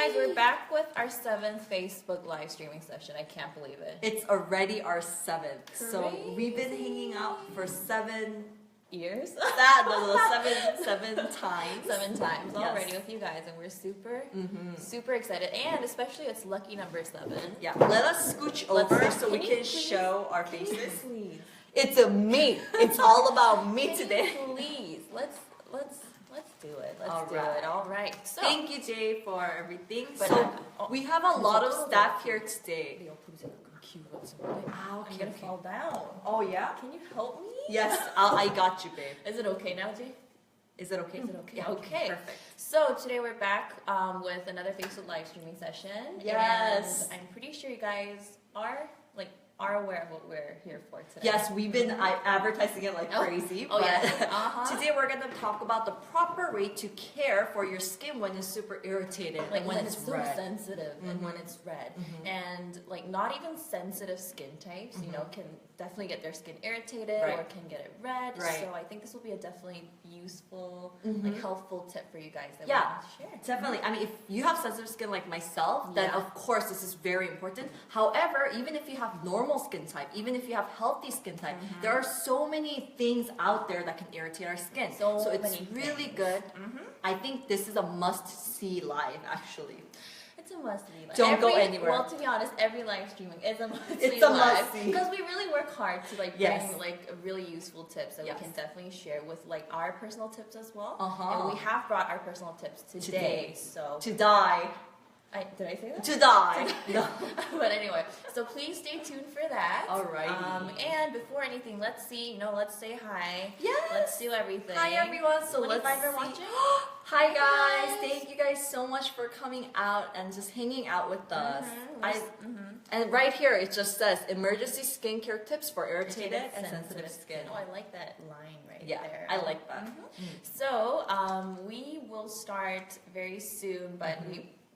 guys, we're back with our 7th Facebook live streaming session. I can't believe it. It's already our 7th. So we've been hanging out for 7 years? Seven times. 7 times already with you guys, and we're super excited. And especially it's lucky number 7. Yeah, let us scooch over so we can show our faces. Please. It's a me. It's all about me today. Please, let's do it. Let's do right. it. All right. So thank you, Jay, for everything. But so we have a lot of staff here today. I'm gonna fall down. Oh yeah? Can you help me? Yes, I got you, babe. Is it okay now, Jay? Is it okay? Is it okay? Yeah, okay. Perfect. So today we're back with another Facebook live streaming session. Yes. And I'm pretty sure you guys are aware of what we're here for today. Yes, we've been advertising it like crazy. Oh, but yeah. Today we're going to talk about the proper way to care for your skin when it's super irritated, like when it's so red. sensitive and when it's red. And like not even sensitive skin types, you know, can definitely get their skin irritated or can get it red. So I think this will be a definitely useful, like helpful tip for you guys that we want to share. Definitely. I mean, if you have sensitive skin like myself, then of course this is very important. However, even if you have normal skin type, even if you have healthy skin type, there are so many things out there that can irritate our skin. So it's really good. I think this is a must-see live, actually. It's a must-see live. Don't go anywhere. Well, to be honest, every live streaming is a must-see It's a live. must-see. Because we really work hard to bring really useful tips that we can definitely share with our personal tips as well. And we have brought our personal tips today. So to die. Did I say that? To die. No. But anyway, so please stay tuned for that. Alrighty. And before anything, let's see, let's say hi. Yes. Let's do everything. Hi everyone. So let's are see. watching. Hi guys. Thank you guys so much for coming out and just hanging out with us. And right here it just says emergency skincare tips for irritated and sensitive skin. Oh, I like that line right there. I like that. So we will start very soon, but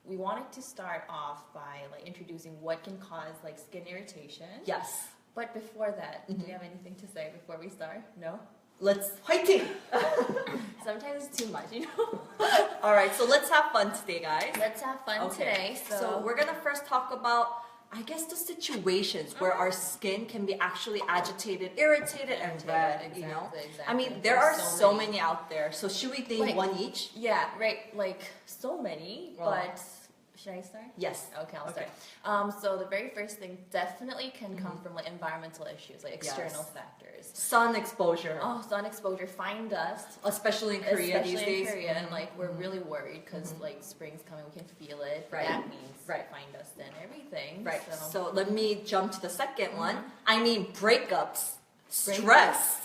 we wanted to start off by introducing what can cause skin irritation. Yes. But before that, do you have anything to say before we start? No? Let's fighting. Sometimes it's too much, you know. All right, so let's have fun today, guys. Let's have fun today. So we're gonna first talk about, I guess, the situations where our skin can be actually agitated, irritated, and red. You know, I mean, there are so many out there. So should we think one each? Yeah, right. So many, but. Should I start? Yes. Okay, I'll start. So the very first thing definitely can come from environmental issues, external factors. Sun exposure. Oh, sun exposure, fine dust. Especially in Korea these days. And we're really worried because spring's coming, we can feel it. Right. That means fine dust and everything. Right. So let me jump to the second one. I mean breakups, stress.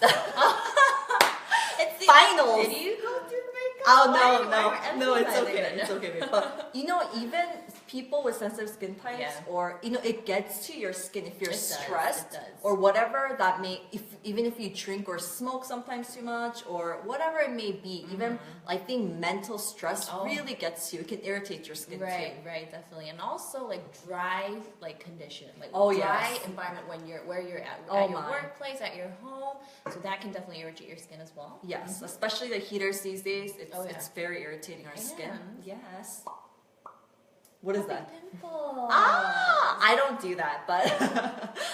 Finals. Did you go through breakups? Oh no, it's okay. It's okay. But even people with sensitive skin types, or it gets to your skin if you're stressed or whatever that may. Even if you drink or smoke sometimes too much or whatever it may be, even I think mental stress really gets you. It can irritate your skin too. Right, definitely, and also dry condition, dry environment where you're at your workplace, at your home. So that can definitely irritate your skin as well. Yes, especially the heaters these days. It's very irritating our skin. Yes. What is that? Pimple. I don't do that, but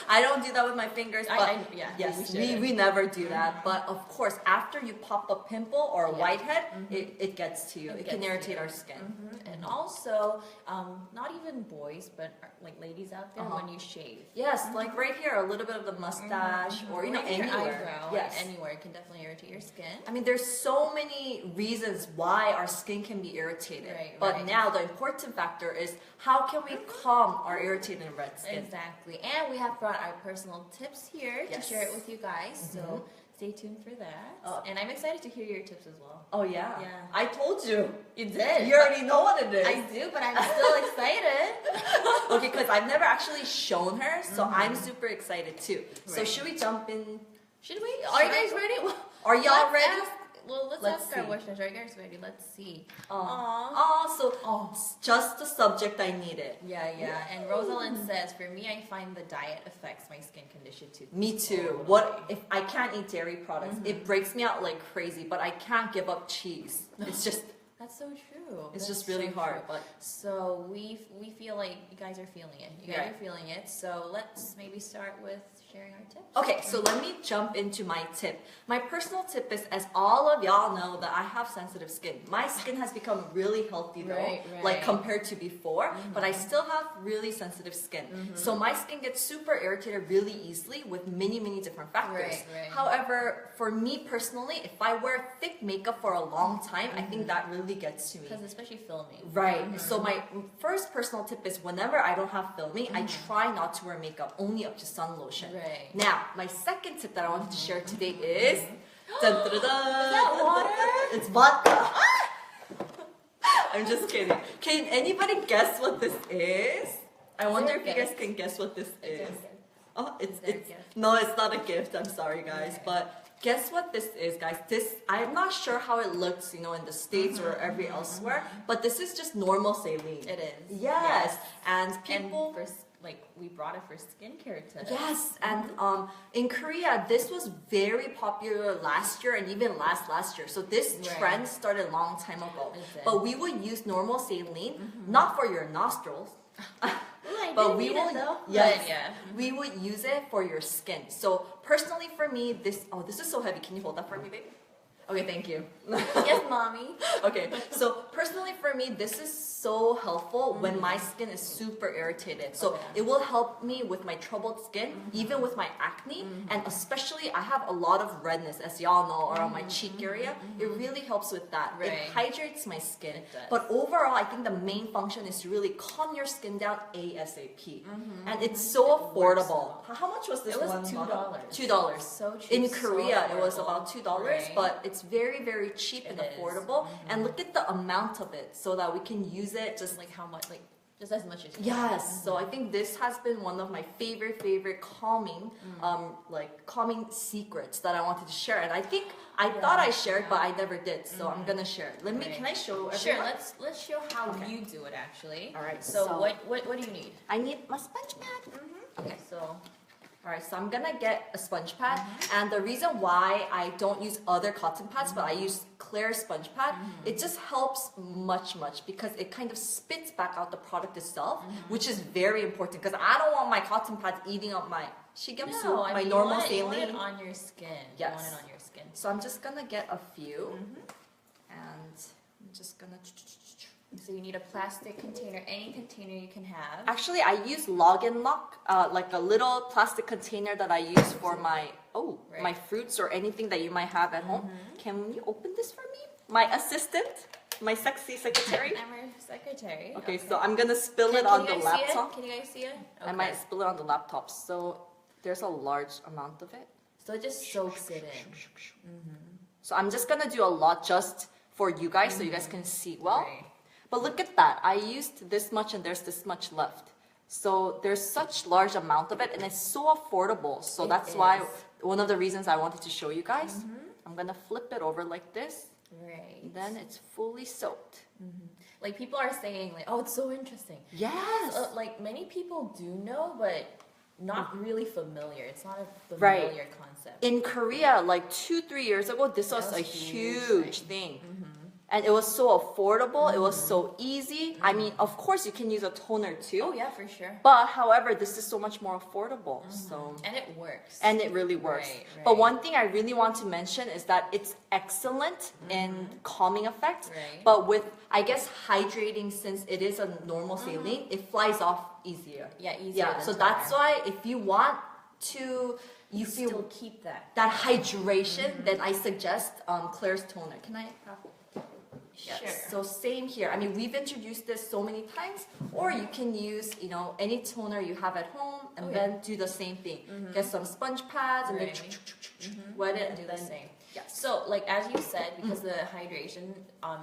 I don't do that with my fingers. But yes, we never do that. But of course, after you pop a pimple or a whitehead, it gets to you. It can irritate our skin. And also, not even boys, but ladies out there, when you shave. Yes, right here, a little bit of the mustache or anywhere. Yes, anywhere, it can definitely irritate your skin. I mean, there's so many reasons why our skin can be irritated. But now the important factor is how can we calm our irritated and red skin? Exactly. And we have brought our personal tips here to share it with you guys. So stay tuned for that. And I'm excited to hear your tips as well. Oh yeah? Yeah. I told you. You did. You already know what it is. I do, but I'm still excited. Okay, because I've never actually shown her, so I'm super excited too. So should we jump in? Should we? Are you guys ready? Are y'all ready? Let's ask our Wishtrend. Are you guys ready? Let's see. Just the subject I needed. Yeah. And Rosalind says, for me, I find the diet affects my skin condition too. Me too. What if I can't eat dairy products? It breaks me out like crazy, but I can't give up cheese. It's just That's so true. It's just really hard. But so we feel like you guys are feeling it. You guys are feeling it. So let's maybe start with sharing our tips. Okay, so let me jump into my tip. My personal tip is, as all of y'all know, that I have sensitive skin. My skin has become really healthy though, like compared to before, but I still have really sensitive skin. So my skin gets super irritated really easily with many different factors. However, for me personally, if I wear thick makeup for a long time, I think that really gets to me. Because especially filming. Right. So my first personal tip is, whenever I don't have filming, I try not to wear makeup, only up to sun lotion. Now, my second tip that I wanted to share today is... Dun, dun, dun, dun. Is that water? It's vodka. I'm just kidding. Can anybody guess what this is? I wonder if you guys can guess what this is. Oh, it's no, it's not a gift. I'm sorry, guys, but guess what this is, guys? This, I'm not sure how it looks, you know, in the States or every elsewhere, but this is just normal saline. It is. Yes, and people. And like, we brought it for skincare today. Yes, and in Korea, this was very popular last year and even last year. So this trend started a long time ago. But we would use normal saline, not for your nostrils. But we will, we would use it for your skin. So personally for me, this is so heavy. Can you hold that for me, baby? Okay, thank you. Yes, mommy. Okay, so personally for me, this is so helpful when my skin is super irritated. So it will help me with my troubled skin, even with my acne, and especially I have a lot of redness, as y'all know, around my cheek area. It really helps with that. It hydrates my skin. But overall, I think the main function is to really calm your skin down ASAP. And it's so affordable. How much was this one? It was $2. $2. So cheap. In Korea, it was about $2, but it's very cheap and affordable. And look at the amount of it, so that we can use it just like how much, like just as much as you Yes, so I think this has been one of my favorite calming calming secrets that I wanted to share. And I think I thought I shared, but I never did. So I'm gonna share it. Can I show everyone? Sure, let's show how you do it actually. All right. So what do you need? I need my sponge pad. Okay, so alright, so I'm gonna get a sponge pad, and the reason why I don't use other cotton pads, but I use KLAIRS sponge pad, it just helps much because it kind of spits back out the product itself, which is very important, because I don't want my cotton pads eating up my my normal saline. You want it on your skin. Yes. You want it on your skin. So I'm just gonna get a few, and I'm just gonna... So you need a plastic container, any container you can have. Actually, I use Log and Lock, like a little plastic container that I use for my my fruits or anything that you might have at home. Can you open this for me? My assistant, my sexy secretary. I'm her secretary. Okay, so I'm gonna spill it on the laptop. Can you guys see it? Okay. I might spill it on the laptop. So there's a large amount of it. So it just soaks it in. So I'm just gonna do a lot just for you guys, so you guys can see well. But look at that. I used this much and there's this much left. So there's such large amount of it, and it's so affordable. So that's why one of the reasons I wanted to show you guys. I'm gonna flip it over like this. And then it's fully soaked. Like, people are saying like, oh, it's so interesting. Yes. Like, many people do know, but not really familiar. It's not a familiar concept. In Korea, like 2-3 years ago, this was a huge thing. And it was so affordable. It was so easy. I mean, of course, you can use a toner too. Oh yeah, for sure. But however, this is so much more affordable. So and it works. And it really works. But one thing I really want to mention is that it's excellent in calming effect. But with, I guess, hydrating, since it is a normal saline, it flies off easier. Yeah, easier. Yeah. So that's why if you want to, you still keep that hydration, then I suggest KLAIRS toner. Can I have? Yes. Sure. So same here. I mean, we've introduced this so many times, or you can use, you know, any toner you have at home, and then do the same thing. Get some sponge pads and then wet it and do the same. Yes. So, like, as you said, because the hydration,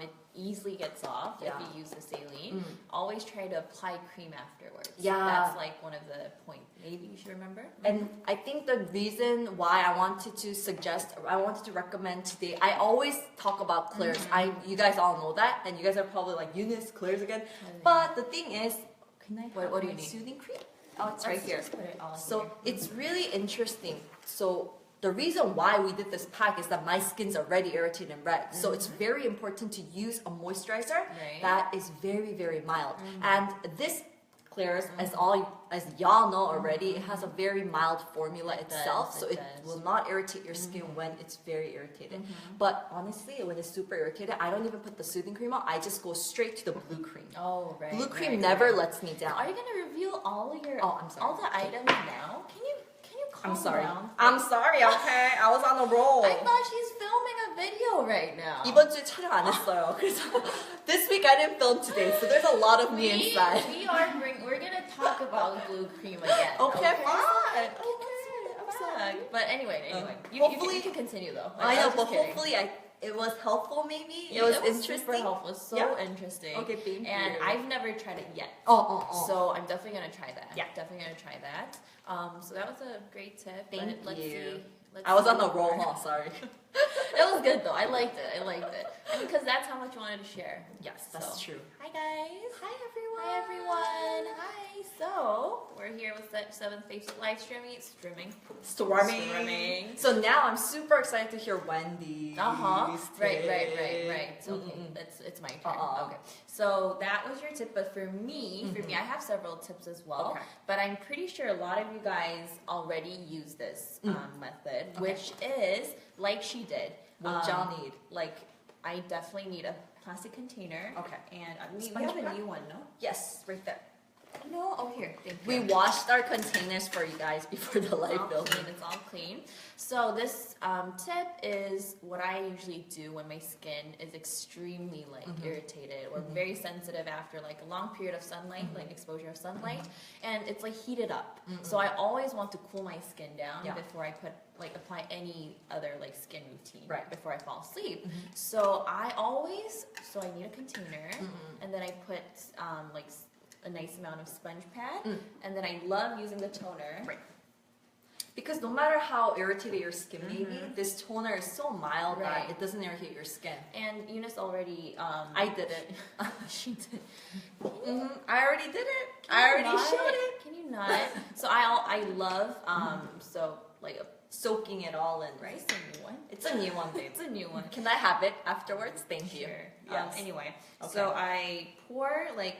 it easily gets off if you use the saline. Always try to apply cream afterwards. Yeah. That's like one of the points. Maybe you should remember. And I think the reason why I wanted to recommend today, I always talk about KLAIRS. You guys all know that, and you guys are probably like, Eunice, KLAIRS again. But the thing is, can I have what do you my need? soothing cream? Oh, it's right here. Just put it all so here. it's really interesting. So the reason why we did this pack is that my skin's already irritated and red. So it's very important to use a moisturizer that is very, very mild. And this KLAIRS, as y'all know already, it has a very mild formula itself, so it will not irritate your skin when it's very irritated. But honestly, when it's super irritated, I don't even put the soothing cream on. I just go straight to the blue cream. Oh, right. Blue cream never lets me down. Are you gonna reveal all your I'm sorry. all the items now? Can you calm down? I'm sorry. Okay, I was on a roll. I thought she's filming a video right now. 이번 주에 촬영 안 했어요. 그래서 this week I didn't film today, so there's a lot of me inside. We're gonna talk about blue cream again. Okay, fine. I'm sorry. But anyway, hopefully you can continue though. I know, but hopefully it was helpful. Maybe it was interesting. Super helpful. So interesting. Okay, thank you. And I've never tried it yet. So I'm definitely gonna try that. Yeah, definitely gonna try that. So that was a great tip. Thank let's you. See. I was on the roll, sorry. It was good though. I liked it. Because that's how much you wanted to share. Yes, that's true. Hi guys. Hi everyone. Hi everyone. Hi. So we're here with the 7th live streaming. So now I'm super excited to hear Wendy. Right. So it's my turn. Okay. So that was your tip, but for me, I have several tips as well. Okay. But I'm pretty sure a lot of you guys already use this method, which is like she did. What y'all need? Like, I definitely need a plastic container. Okay. And we have a new one, no? Yes, right there. No, here. Thank you. We washed our containers for you guys before the live build. It's all clean. So this tip is what I usually do when my skin is extremely irritated or very sensitive after like a long period of sunlight, like exposure of sunlight, and it's like heated up. So I always want to cool my skin down before I apply any other like skin routine before I fall asleep. So I need a container, and then I put a nice amount of sponge pad, and then I love using the toner. Right. Because no matter how irritated your skin may be, this toner is so mild that it doesn't irritate your skin. And Eunice already... I did it. She did. I already did it. I already showed it. Can you not? So I love, soaking it all in, right? It's a new one. It's a new one, babe. It's a new one. Can I have it afterwards? Thank you. Yes. Anyway, so I pour a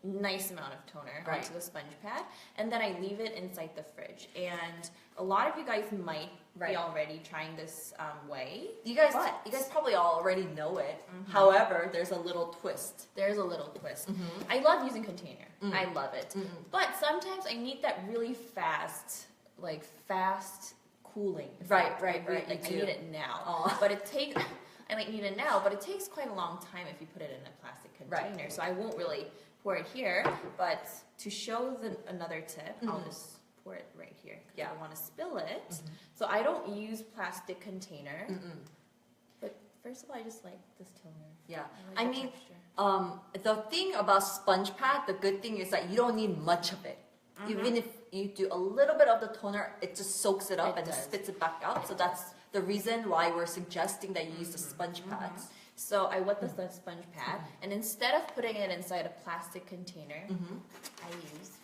nice amount of toner onto the sponge pad, and then I leave it inside the fridge. And a lot of you guys might be already trying this way. You guys probably already know it. However, there's a little twist. I love using container. I love it. But sometimes I need that really fast cooling. Right. I need it now. But it takes... I might need it now, but it takes quite a long time if you put it in a plastic container. So I won't really pour it here, but to show another tip, I'll just pour it right here. Yeah, I want to spill it. So I don't use plastic container, but first of all, I just like this toner. Yeah, I mean, the thing about sponge pad, the good thing is that you don't need much of it. Even if you do a little bit of the toner, it just soaks it up and spits it back out. So that's the reason why we're suggesting that you use the sponge pads. So I wet the sponge pad, and instead of putting it inside a plastic container, I use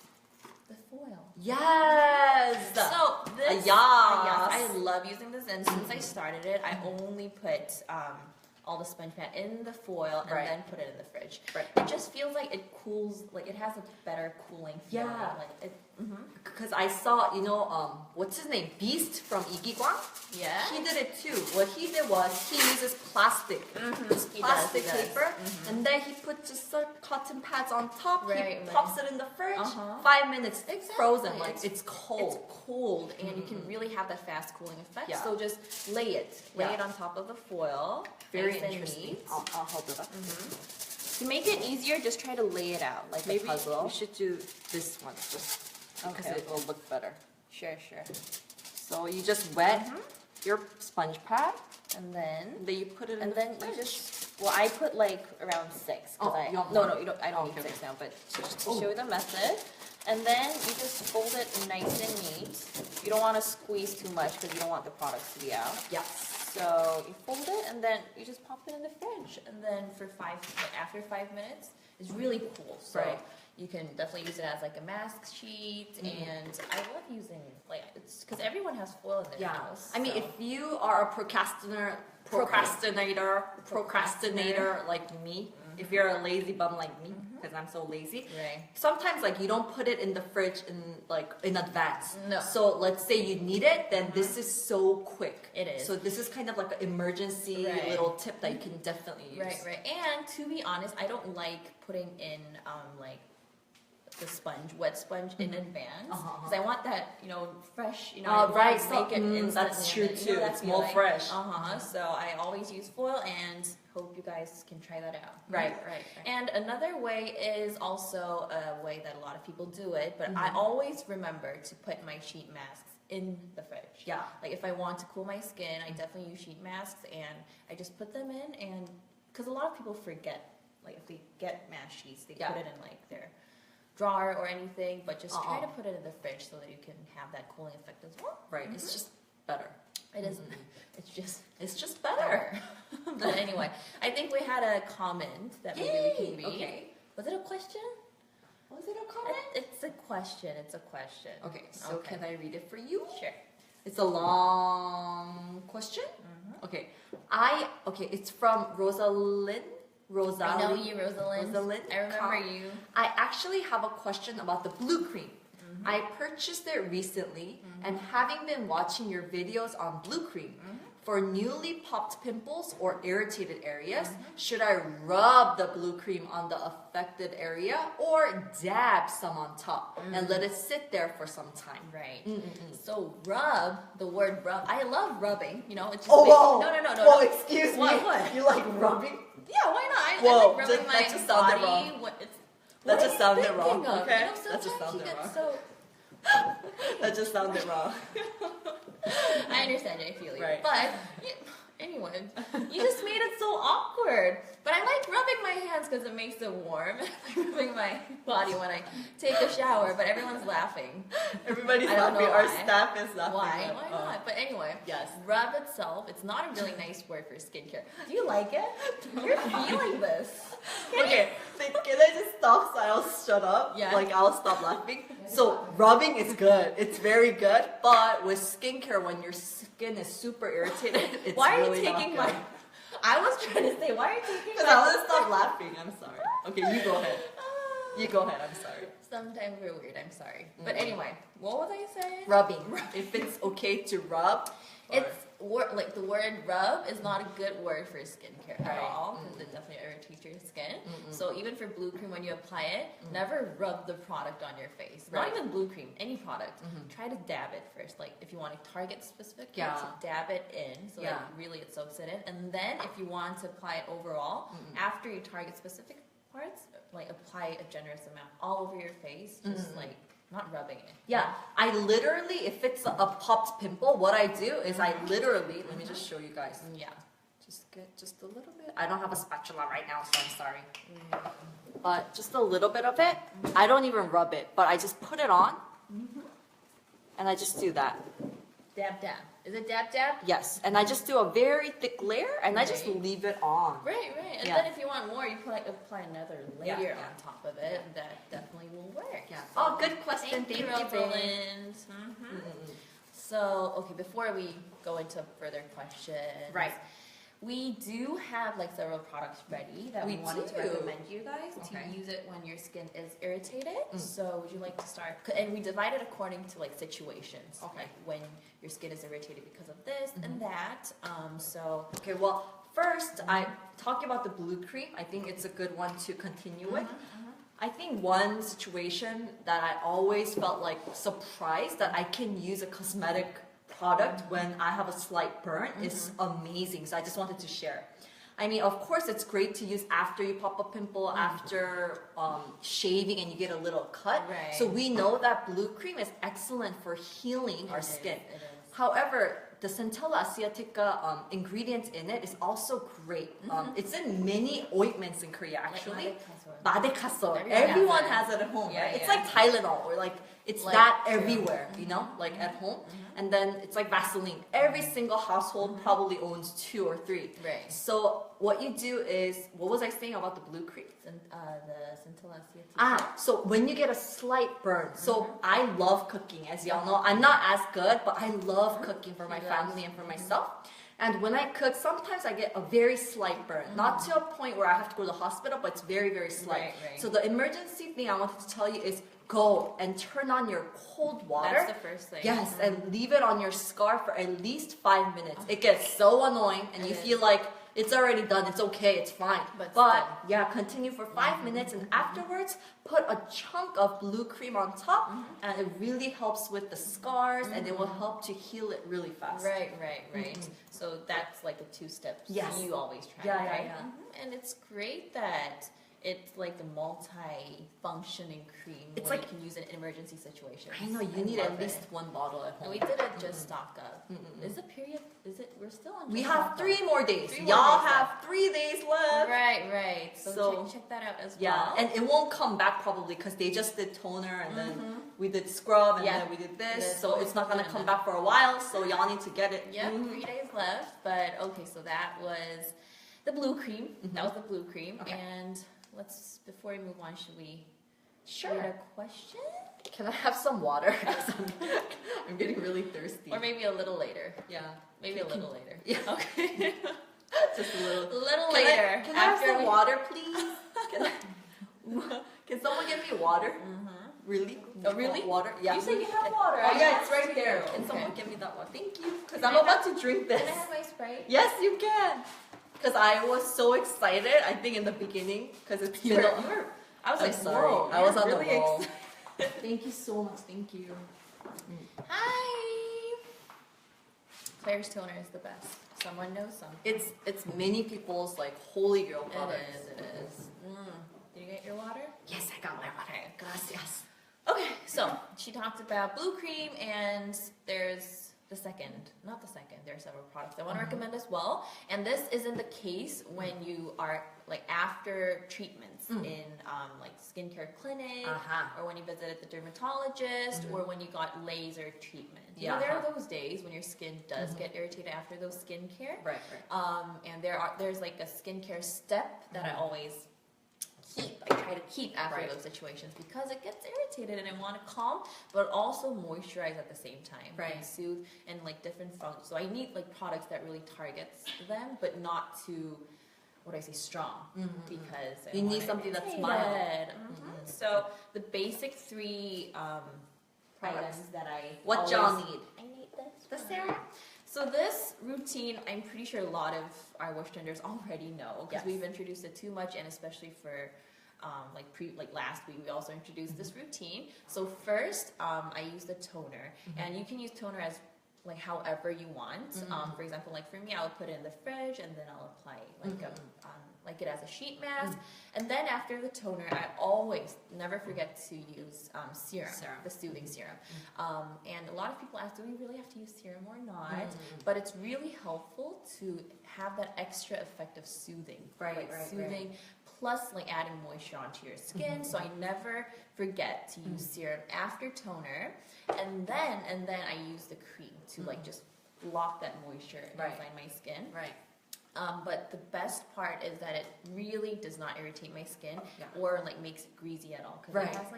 the foil. Yes! So this, I love using this, and since I started it, I only put all the sponge pad in the foil and then put it in the fridge. It just feels like it cools, like it has a better cooling feeling. Because I saw, what's his name? Beast from Igigwang? Yeah. He did it too. What he did was he uses plastic. Plastic paper. And then he puts just cotton pads on top. He pops it in the fridge. 5 minutes. It's frozen. It's cold. It's cold, and you can really have that fast cooling effect. So just lay it on top of the foil. Very interesting. I'll hold it up. To make it easier, just try to lay it out like maybe a puzzle. We should do this one just because it will look better. Sure. So you just wet your sponge pad, and then you put it in. And then you just I put around 6. I don't need 6 now, but just to show the method. And then you just fold it nice and neat. You don't want to squeeze too much because you don't want the products to be out. So you fold it, and then you just pop it in the fridge. And then after 5 minutes, it's really cool. So you can definitely use it as like a mask sheet, and I love using like it's because everyone has foil in their house. I mean, if you are a procrastinator like me, if you're a lazy bum like me, because I'm so lazy, sometimes like you don't put it in the fridge in advance. No. So let's say you need it, then this is so quick. It is. So this is kind of like an emergency little tip that you can definitely use. Right. And to be honest, I don't like putting in like the wet sponge in advance, because I want that, fresh, make it instantly. That's true too. It's more fresh. So I always use foil, and hope you guys can try that out. Right. And another way is also a way that a lot of people do it, but I always remember to put my sheet masks in the fridge. Yeah. Like if I want to cool my skin, I definitely use sheet masks, and I just put them in, and because a lot of people forget, like if they get mask sheets, they put it in like their drawer or anything, but just try to put it in the fridge so that you can have that cooling effect as well. Right. It's just better. It is. It's just better. But anyway, I think we had a comment that maybe we can read. Okay. Was it a question? Was it a comment? It's a question. Okay. So can I read it for you? Sure. It's a long question. Okay. It's from Rosalind. I know you, Rosalind. I remember you. I actually have a question about the blue cream. I purchased it recently, and having been watching your videos on blue cream, for newly popped pimples or irritated areas, should I rub the blue cream on the affected area or dab some on top and let it sit there for some time? Right. So the word rub, I love rubbing. It's just whoa. No. Whoa, excuse me. What? You like rubbing? Yeah, why not? I like rubbing my that just sounded body. Wrong. That just sounded wrong. Okay. That just sounded wrong. That just sounded wrong. I understand your feeling. Right. But anyway, you just made it so awkward. But I like rubbing my hands because it makes it warm. I like rubbing my body when I take a shower, but everyone's laughing. Everybody's laughing. Our staff is laughing. Why? Why not? But anyway, rub itself, it's not a really nice word for skincare. Do you like it? You're feeling this. Okay, can I just stop so I'll shut up? Yeah. Like I'll stop laughing. So rubbing is good. It's very good. But with skincare, when your skin is super irritated, it's why are really you taking my... I was trying to say, why are you taking my... Because I want to stop laughing. I'm sorry. Okay, you go ahead. You go ahead. I'm sorry. Sometimes we're weird. I'm sorry. But anyway, what was I saying? Rubbing. If it's okay to rub. Like the word rub is not a good word for skincare at all, because it definitely irritates your skin. So even for blue cream, when you apply it, never rub the product on your face. Not even blue cream, any product. Try to dab it first. Like if you want to target specific, to dab it in so that really it soaks it in. And then if you want to apply it overall, after you target specific parts, like apply a generous amount all over your face, just like not rubbing it. Yeah, I literally, if it's a popped pimple, what I do is I literally, let me just show you guys. Yeah. Just get just a little bit. I don't have a spatula right now, so I'm sorry. But just a little bit of it. I don't even rub it, but I just put it on, and I just do that. Dab, dab. Is it dab, dab? Yes, and I just do a very thick layer, and I just leave it on. Right. And then if you want more, you apply another layer on top of it. That definitely will work. Yeah. Oh, good question. Thank you, Rosalind. So, okay, before we go into further questions, we do have like several products ready that we wanted to recommend you guys to use it when your skin is irritated. So would you like to start? And we divide it according to like situations, like when your skin is irritated because of this and that. Okay, well, first I talking about the blue cream. I think it's a good one to continue with. I think one situation that I always felt like surprised that I can use a cosmetic product when I have a slight burn is amazing. So I just wanted to share. I mean, of course, it's great to use after you pop a pimple, after shaving and you get a little cut. So we know that blue cream is excellent for healing our skin. It is. However, the Centella asiatica ingredient in it is also great. It's in many ointments in Korea, actually. Madekasor. Everyone has it at home, right? It's like Tylenol, or like it's like that everywhere, you know, like at home. And then it's like Vaseline. Every single household probably owns 2 or 3. So what you do is, what was I saying about the blue cream? The scintilla. So when you get a slight burn, so I love cooking, as y'all know. I'm not as good, but I love cooking for my family and for myself. And when I cook, sometimes I get a very slight burn. Not to a point where I have to go to the hospital, but it's very, very slight. Right. So the emergency thing I wanted to tell you is go and turn on your cold water. That's the first thing. Yes, and leave it on your scar for at least 5 minutes. It gets so annoying, and you feel like it's already done, it's okay, it's fine. But yeah, continue for 5 minutes, and afterwards, put a chunk of blue cream on top, and it really helps with the scars, and it will help to heal it really fast. Right. So that's like the 2 steps you always try, right? And it's great that it's like the multi-functioning cream it's where like, you can use it in emergency situations. I know, you need at least 1 bottle at home. And we didn't just stock up. Is the period, we're still on We have 3 more days. 3 more Y'all days have 3 days left. Right. So check that out as well. Yeah, and it won't come back probably because they just did toner and then we did scrub and then we did this. So it's not going to come back for a while. So y'all need to get it. Yep, 3 days left. But okay, so that was the blue cream. That was the blue cream. Okay. And before we move on, should we read a question? Can I have some water? I'm getting really thirsty. Or maybe a little later. Yeah. Maybe a little later. Yeah. Okay. Just a little later. Can I have some water, please? Can someone get me water? Really? Oh, really? Water? Yeah. You said you have water. Oh, yeah, it's right there. Okay. Can someone give me that one? Thank you. Because I'm about to drink this. Can I have my Sprite? Yes, you can. Because I was so excited, I think in the beginning, because it's been I was like, sorry. Whoa, I was on really the roll. Thank you so much. Thank you. Hi. KLAIRS toner is the best. Someone knows something. It's many people's like holy grail product. It is. Did you get your water? Yes, I got my water. Gracias. Okay, so she talked about blue cream, and there's there are several products I want to recommend as well. And this isn't the case when you are like after treatments in like skincare clinic, or when you visited the dermatologist, or when you got laser treatment. You know, there are those days when your skin does get irritated after those skincare. Right. And there's like a skincare step that I always I try to keep after those situations because it gets irritated and I want to calm, but also moisturize at the same time. And soothe and like different functions. So I need like products that really targets them, but not too, strong. Because you need something that's mild. So the basic 3 items that What y'all need? I need this. The serum. So this routine, I'm pretty sure a lot of our Wishtrenders already know because we've introduced it too much, and especially for last week we also introduced this routine. So first, I use the toner, and you can use toner as like however you want. For example, like for me, I would put it in the fridge and then I'll apply like it as a sheet mask. And then after the toner, I always never forget to use serum, the soothing serum. And a lot of people ask, do we really have to use serum or not? But it's really helpful to have that extra effect of soothing, soothing plus like adding moisture onto your skin. So I never forget to use serum after toner, and then I use the cream to like just lock that moisture inside my skin. But the best part is that it really does not irritate my skin or like makes it greasy at all, because it has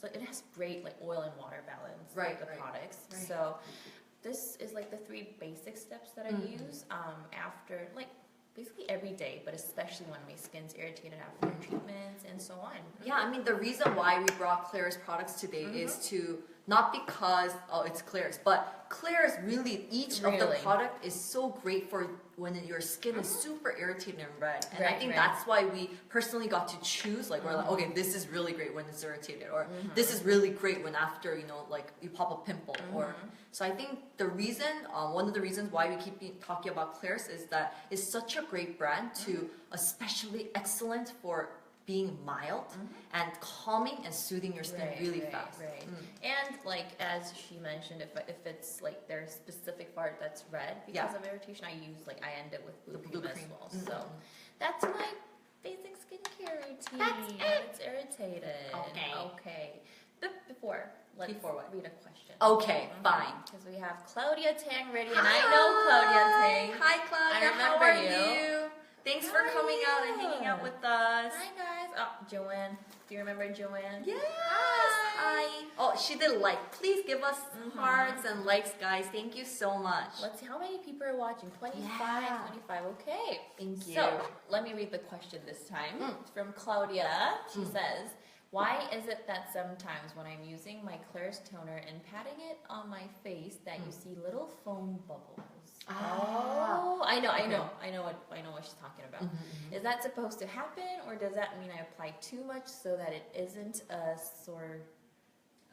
like it has great like oil and water balance with the products. So this is like the 3 basic steps that I use after like basically every day, but especially when my skin's irritated after treatments and so on. Yeah, I mean the reason why we brought KLAIRS products today is to not because it's KLAIRS, but KLAIRS really each of the product is so great for when your skin is super irritated and red. And I think that's why we personally got to choose. Like we're like, okay, this is really great when it's irritated, or this is really great when after like you pop a pimple. Or so I think the reason, one of the reasons why we keep talking about KLAIRS is that it's such a great brand to especially excellent for being mild and calming and soothing your skin really fast. And like as she mentioned, if it's like there's specific part that's red because of irritation, I end it with blue cream as well. So that's my basic skincare routine. That's it. It's irritated. Okay. But let's read a question. Okay, fine. Because we have Claudia Tang ready, and I know Claudia Tang. Hi, Claudia. I remember How are you? Thanks for coming out and hanging out with us. Hi guys. Oh, Joanne. Do you remember Joanne? Yes. Hi. Oh, she did like. Please give us hearts and likes, guys. Thank you so much. Let's see how many people are watching. 25, 25. Okay. Thank you. So, let me read the question this time. It's from Claudia. She says, why is it that sometimes when I'm using my KLAIRS toner and patting it on my face that you see little foam bubbles? Oh, I know what she's talking about. Is that supposed to happen, or does that mean I apply too much so that it isn't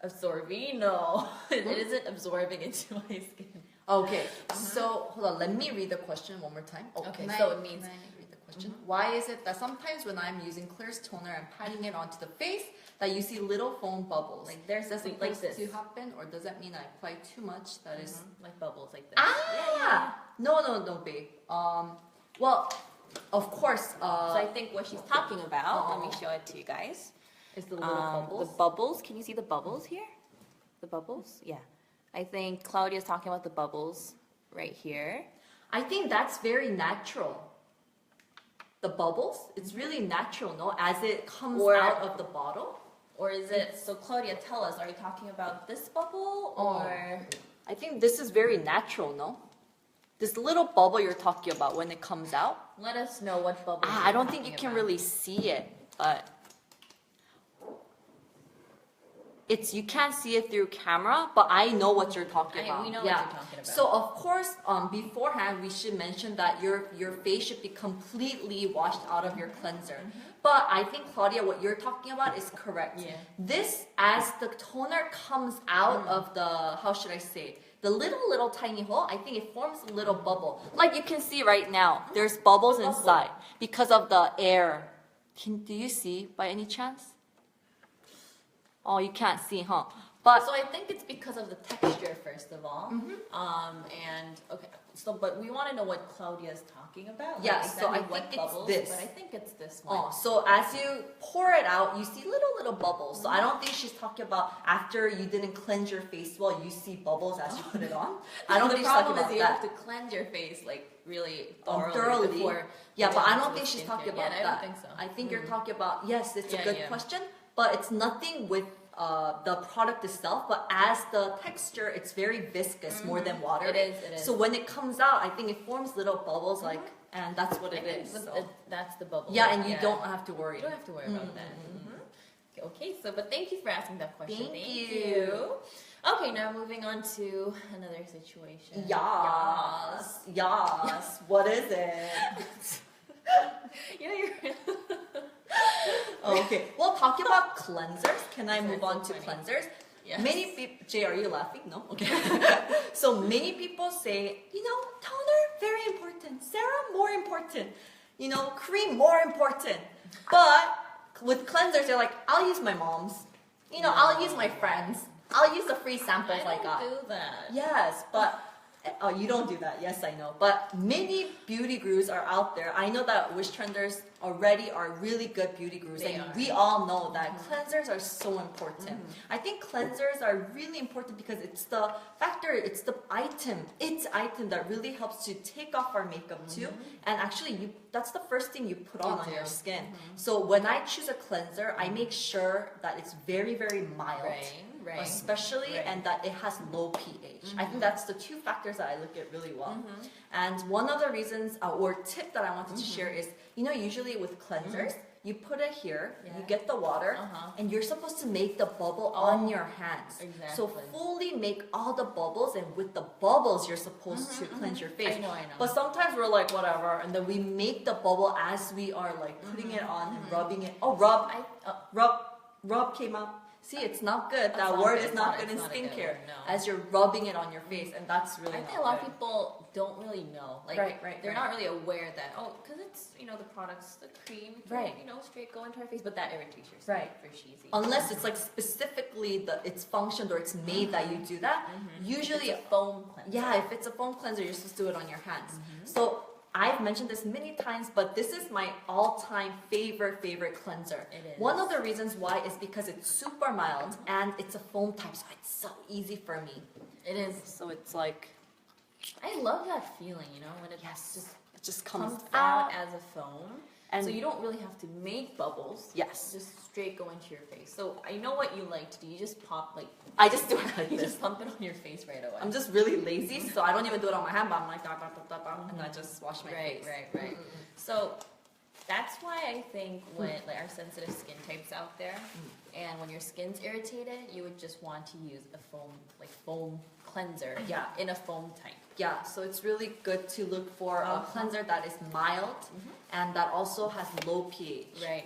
absorbing? No, it isn't absorbing into my skin. Okay, so hold on. Let me read the question one more time. Okay, so it means. Why is it that sometimes when I'm using KLAIRS toner and patting it onto the face that you see little foam bubbles? Like there's supposed like this to happen, or does that mean I apply too much? That is like bubbles like this. Ah, no, babe. Well, of course. So I think what she's talking about. Let me show it to you guys. Is the little bubbles? The bubbles. Can you see the bubbles here? The bubbles. Yeah. I think Claudia's talking about the bubbles right here. I think that's very natural. The bubbles, it's really natural, no? As it comes out of the bottle. Or is it, so Claudia, tell us, are you talking about this bubble or? I think this is very natural, no? This little bubble you're talking about when it comes out. Let us know what bubble. I don't think you can really see it, but you can't see it through camera, but I know what you're talking about. We know what you're talking about. So of course, beforehand, we should mention that your face should be completely washed out of your cleanser. But I think, Claudia, what you're talking about is correct. Yeah. This, as the toner comes out of the, how should I say, the little tiny hole, I think it forms a little bubble. Like you can see right now, there's bubbles inside because of the air. Do you see by any chance? Oh, you can't see, huh? But so I think it's because of the texture, first of all. And okay, so but we want to know what Claudia is talking about. Yeah, like so I think it's bubbles, this. But I think it's this one. Oh, so as you pour it out, you see little bubbles. So I don't think she's talking about after you didn't cleanse your face well, you see bubbles as you put it on. I don't think she's talking about that. The problem is you have to cleanse your face like really thoroughly. Before yeah, but I don't think she's talking about that. I don't think so. I think you're talking about, yes, it's a good question, but it's nothing with the product itself, but as the texture, it's very viscous more than water. It is. So when it comes out, I think it forms little bubbles, like, and that's what it is. That's the bubble. Yeah, and you don't have to worry. You don't have to worry about that. Okay, so but thank you for asking that question. Thank you. Okay, now moving on to another situation. Yes. What is it? You're okay. Well, talking about cleansers, can I move on to cleansers? Yes. Many people, Jay, are you laughing? No? Okay. So many people say, toner, very important. Serum, more important. Cream, more important. But with cleansers, they're like, I'll use my mom's. I'll use my friends. I'll use the free samples I got. I don't do that. Yes, but oh, you don't do that. Yes, I know. But many beauty gurus are out there. I know that Wishtrenders already are really good beauty gurus. We all know that cleansers are so important. I think cleansers are really important because it's the item that really helps to take off our makeup too. And actually, that's the first thing you put on your skin. So when I choose a cleanser, I make sure that it's very, very mild. Especially, and that it has low pH. I think that's the two factors that I look at really well. And one of the reasons or tip that I wanted to share is, usually with cleansers, you put it here, you get the water, and you're supposed to make the bubble on your hands. Exactly. So fully make all the bubbles, and with the bubbles, you're supposed to cleanse your face. I know. But sometimes we're like, whatever, and then we make the bubble as we are like putting it on and rubbing it. Oh, rub came out. See, it's not good. That word is not good in skincare. As you're rubbing it on your face, and that's really. I think a lot of people don't really know. Like, they're not really aware that because it's the products, the cream, straight go into our face, but that irritates your skin for cheesy. Unless it's like specifically it's functioned or it's made that you do that. Usually, if it's a foam cleanser. Yeah, if it's a foam cleanser, you're supposed to do it on your hands. So I've mentioned this many times, but this is my all-time favorite cleanser. It is. One of the reasons why is because it's super mild and it's a foam type, so it's so easy for me. It is. So it's like, I love that feeling, when it just it just comes out as a foam. And so you don't really have to make bubbles. Yes. Just straight go into your face. So I know what you like to do. You just pop like... I just do it like you this. just pump it on your face right away. I'm just really lazy, so I don't even do it on my hand, but I'm like, and I just wash my face. Right. So that's why I think when like our sensitive skin types out there, and when your skin's irritated, you would just want to use a foam cleanser. Yeah. In a foam type. Yeah, so it's really good to look for a cleanser that is mild and that also has low pH. Right.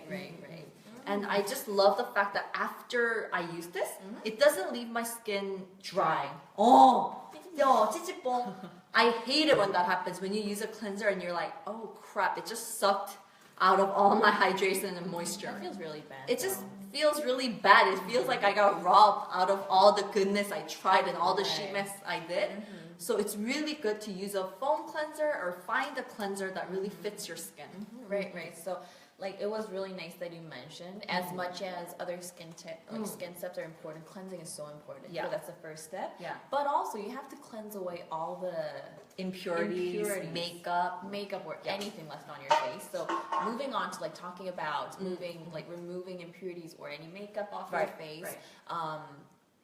And I just love the fact that after I use this, it doesn't leave my skin dry. Oh, 찌찌뽕. I hate it when that happens, when you use a cleanser and you're like, oh crap, it just sucked out of all my hydration and moisture. That feels really bad. It just feels really bad. It feels like I got robbed out of all the goodness I tried and all the sheet mess I did. So it's really good to use a foam cleanser or find a cleanser that really fits your skin. Right. So like it was really nice that you mentioned, as much as other skin steps are important, cleansing is so important. Yeah. So that's the first step. Yeah. But also you have to cleanse away all the impurities, makeup or anything left on your face. So moving on to like talking about removing impurities or any makeup off your face.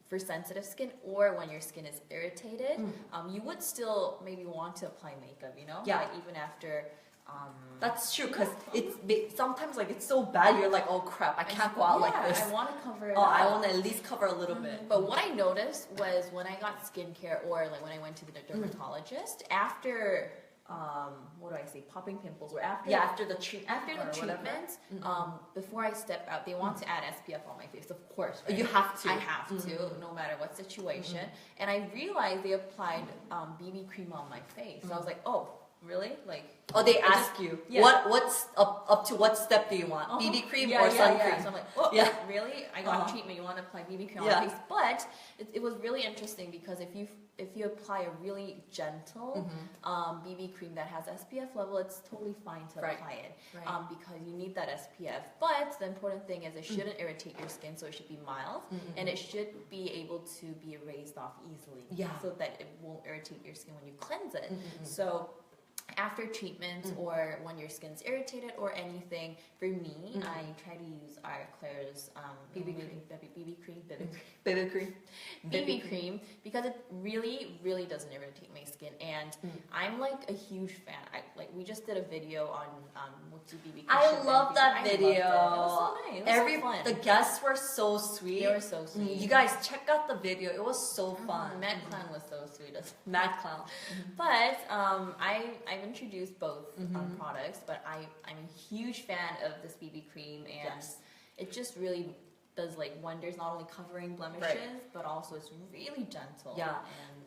For sensitive skin or when your skin is irritated, you would still maybe want to apply makeup, you know? Yeah. Like even after... That's true, because it's sometimes like it's so bad, you're like, oh crap, I can't go out like this. I want to cover it up. I up. want to at least cover a little bit. But what I noticed was when I got skincare or like when I went to the dermatologist, after... what do I say? Popping pimples, or after the treatment, before I step out, they want to add SPF on my face, of course. Right? You have to. I have to, no matter what situation. And I realized they applied BB cream on my face. So I was like, oh, really? Like, oh, they ask you, what's up to what step do you want? BB cream or sun cream? So I'm like, oh, really? I got treatment. You want to apply BB cream on my face? But it was really interesting because if you apply a really gentle BB cream that has SPF level, it's totally fine to apply it because you need that SPF. But the important thing is it shouldn't irritate your skin, so it should be mild, and it should be able to be erased off easily, so that it won't irritate your skin when you cleanse it. So after treatment or when your skin's irritated or anything, for me, I try to use our KLAIRS BB cream because it really doesn't irritate my skin, and I'm like a huge fan. We just did a video on BB cream. I love that video. It was so nice. It was so fun. The guests were so sweet. They were so sweet. You guys check out the video. It was so fun. Mad Clown was so sweet. Mad Clown. But I've introduced both products, but I'm a huge fan of this BB cream, and it just really does like wonders, not only covering blemishes, but also it's really gentle. Yeah.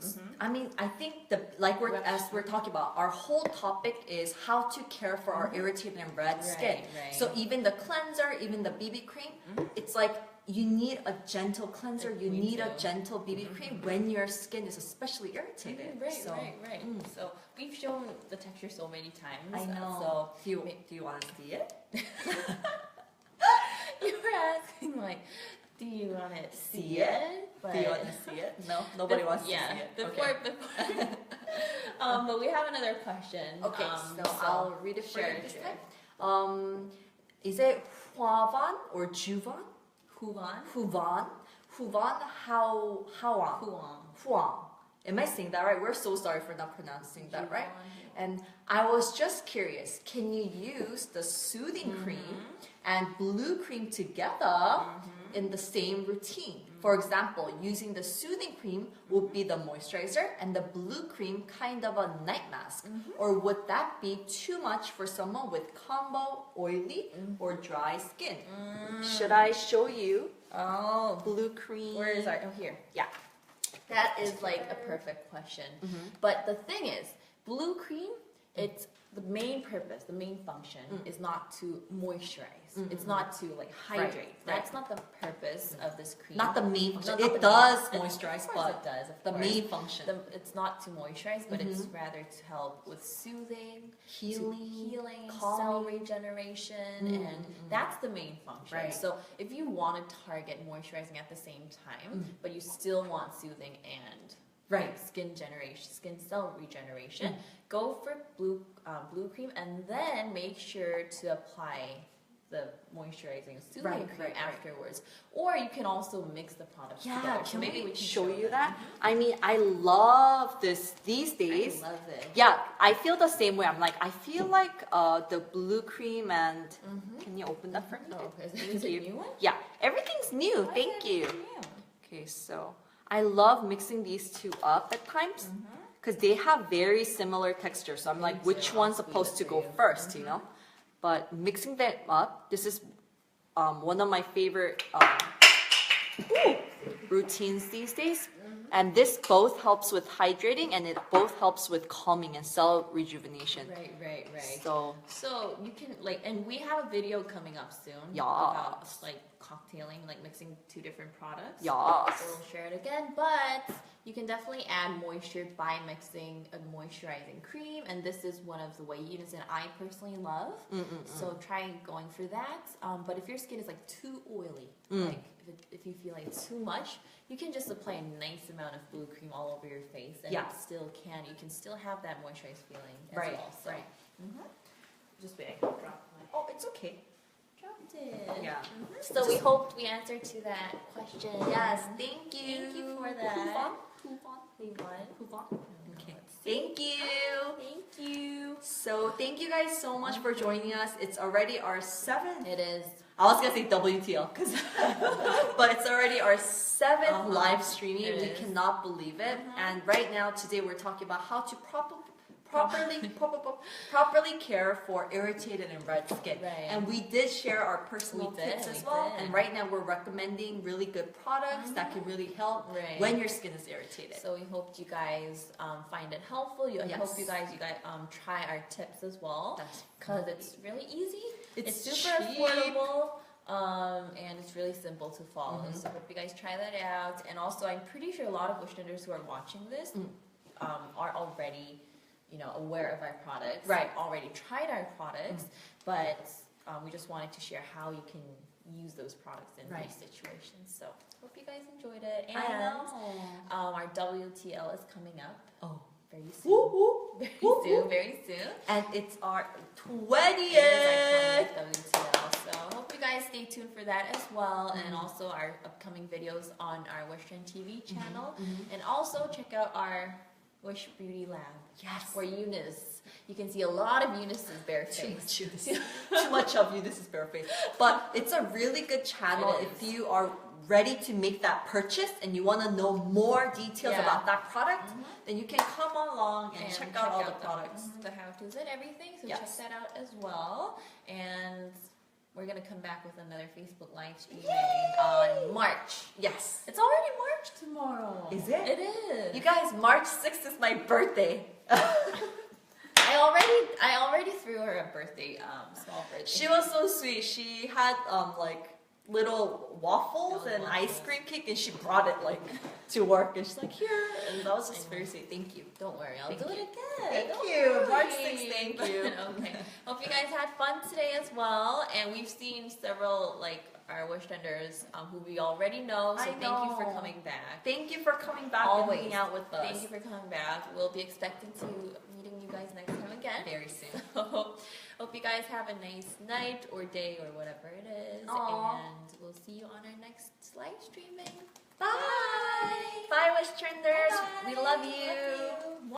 And, I mean, I think as we're talking about, our whole topic is how to care for our irritated and red skin. Right. So even the cleanser, even the BB cream, it's like you need a gentle cleanser, you need a gentle BB cream when your skin is especially irritated. Right. So we've shown the texture so many times. I know. So do you want to see it? You were asking like, do you want to see it? Do you want to see it? No, nobody wants to see it. Before. But we have another question. Okay, so I'll read it for you this sure. time. Is it Hwavan or Juvan? Huvan. Huang. Am I saying that right? We're so sorry for not pronouncing that right. And I was just curious, can you use the soothing cream and blue cream together in the same routine? For example, using the soothing cream would be the moisturizer and the blue cream kind of a night mask. Or would that be too much for someone with combo, oily, or dry skin? Should I show you? Oh, blue cream. Where is our? Oh, here. Yeah. That is like a perfect question. But the thing is, blue cream, it's the main purpose, the main function is not to moisturize. It's not to like hydrate. That's not the purpose of this cream. Not the main function. It does moisturize, but it does. The main function. It's not to moisturize, but it's rather to help with soothing, healing, cell regeneration, and that's the main function. Right. So if you want to target moisturizing at the same time, but you still want soothing and like skin cell regeneration, go for blue cream, and then make sure to apply the moisturizing soothing cream afterwards. Or you can also mix the products together. So maybe we can show you that. I mean, I love this these days. I love it. Yeah, I feel the same way. I'm like, I feel like the blue cream and can you open that for me? Oh, is it a new one? Yeah, everything's new. Thank you. Okay, so I love mixing these two up at times because they have very similar texture. So I'm like, which one's supposed to go first, you know? But mixing them up, this is one of my favorite routines these days. And this both helps with hydrating and it both helps with calming and cell rejuvenation. Right. So you can and we have a video coming up soon about cocktailing, like mixing two different products. So we'll share it again, but you can definitely add moisture by mixing a moisturizing cream, and this is one of the way Eunice and I personally love. So try going for that. But if your skin is like too oily, like if you feel like it's too much, you can just apply a nice amount of blue cream all over your face, and you can still have that moisturized feeling as well. So. Just wait, I can drop my. Oh, it's okay. Dropped it. Yeah. So we hope we answered to that question. Yes, thank you. Thank you for that. Move on. Okay. Thank you. Thank you. So thank you guys so much for joining us. It's already our 7th. It is. I was gonna say WTL, but it's already our 7th live streaming. We cannot believe it. And right now, today we're talking about how to properly care for irritated and red skin. And we did share our personal tips as well. And right now we're recommending really good products that can really help when your skin is irritated. So we hope you guys find it helpful. I hope you guys try our tips as well, because it's really easy. It's super affordable. And it's really simple to follow. So I hope you guys try that out. And also, I'm pretty sure a lot of Wishtenders who are watching this are already aware of our products, already tried our products, but we just wanted to share how you can use those products in these situations. So hope you guys enjoyed it. And I know. Our WTL is coming up. Oh, very soon. Very soon. And it's our 20th. It is our 20th WTL. So I hope you guys stay tuned for that as well, and also our upcoming videos on our Wishtrend TV channel, and also check out our Wish Beauty Lab. Yes. For Eunice. You can see a lot of Eunice's bare face. Too much of Eunice's bare face. But it's a really good channel if you are ready to make that purchase and you want to know more details about that product, then you can come along and check out all the products. The how-tos and everything. So check that out as well. And we're going to come back with another Facebook live streaming on March. Yes. It's already March tomorrow. Is it? It is. You guys, March 6th is my birthday. I already threw her a birthday, small birthday. She was so sweet. She had little waffles and ice cream cake, and she brought it to work, and she's like, here, and that was just very sweet. Thank you. Don't worry, I'll do it again. Thank you. March 6th, thank you. Okay. Hope you guys had fun today as well, and we've seen several our Wishtenders who we already know. So thank you for coming back. Thank you for coming back and hanging out with us. Thank you for coming back. We'll be expecting to meeting you guys next time again. Very soon. So, hope you guys have a nice night or day or whatever it is. And we'll see you on our next live streaming. Bye. Bye, Wishtrenders. We love you.